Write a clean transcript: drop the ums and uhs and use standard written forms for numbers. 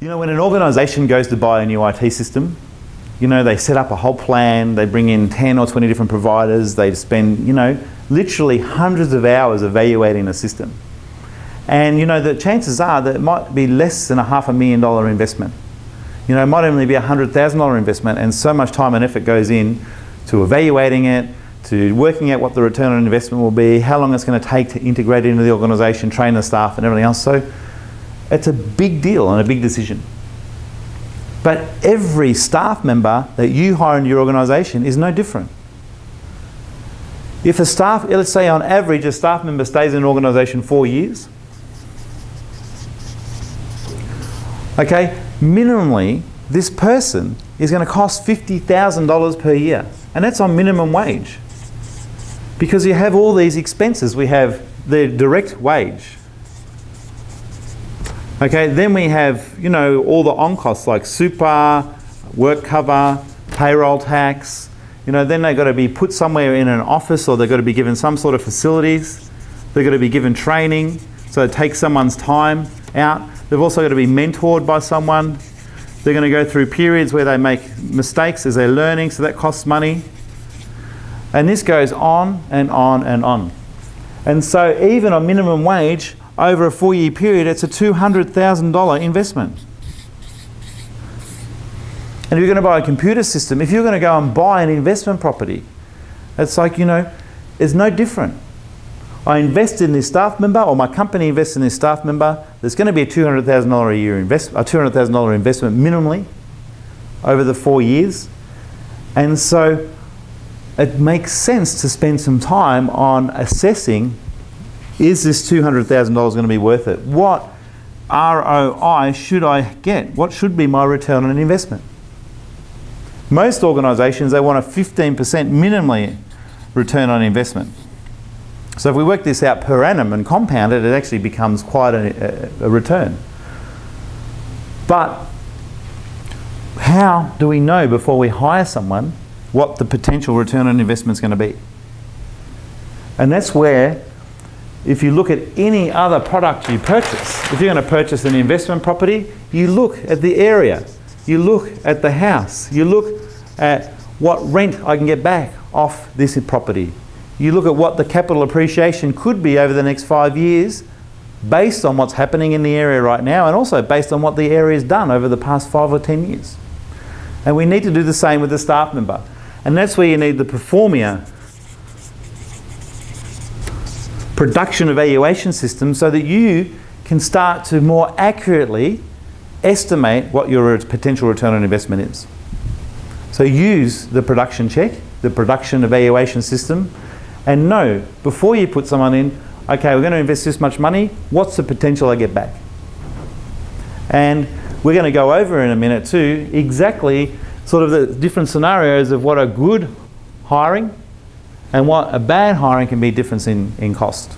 You know, when an organisation goes to buy a new IT system, you know, they set up a whole plan, they bring in 10 or 20 different providers, they spend, you know, literally hundreds of hours evaluating a system. And, you know, the chances are that it might be less than a $500,000 investment. You know, it might only be a $100,000 investment, and so much time and effort goes in to evaluating it, to working out what the return on investment will be, how long it's going to take to integrate it into the organisation, train the staff and everything else. So it's a big deal and a big decision. But every staff member that you hire into your organisation is no different. If a staff, let's say on average a staff member stays in an organisation 4 years, okay, minimally this person is going to cost $50,000 per year, and that's on minimum wage. Because you have all these expenses. We have the direct wage. Okay, then we have, you know, all the on-costs like super, work cover, payroll tax. You know, then they've got to be put somewhere in an office, or they've got to be given some sort of facilities. They've got to be given training, so it takes someone's time out. They've also got to be mentored by someone. They're going to go through periods where they make mistakes as they're learning, so that costs money. And this goes on and on and on. And so even on minimum wage, over a 4-year period, it's a $200,000 investment. And if you're going to buy a computer system, if you're going to go and buy an investment property, it's like, you know, it's no different. I invest in this staff member, or my company invests in this staff member, there's going to be a $200,000 a year investment, a $200,000 investment minimally over the 4 years. And so it makes sense to spend some time on assessing, is this $200,000 going to be worth it? What ROI should I get? What should be my return on an investment? Most organisations, they want a 15% minimally return on investment. So if we work this out per annum and compound it, it actually becomes quite a return. But how do we know before we hire someone what the potential return on investment is going to be? And that's where, if you look at any other product you purchase, if you're going to purchase an investment property, you look at the area, you look at the house, you look at what rent I can get back off this property. You look at what the capital appreciation could be over the next 5 years based on what's happening in the area right now, and also based on what the area's done over the past 5 or 10 years. And we need to do the same with the staff member. And that's where you need the Performia production evaluation system, so that you can start to more accurately estimate what your potential return on investment is. So use the production check, the production evaluation system, and know before you put someone in, okay, we're going to invest this much money, what's the potential I get back? And we're going to go over in a minute too exactly sort of the different scenarios of what a good hiring and what a bad hiring can be difference in cost.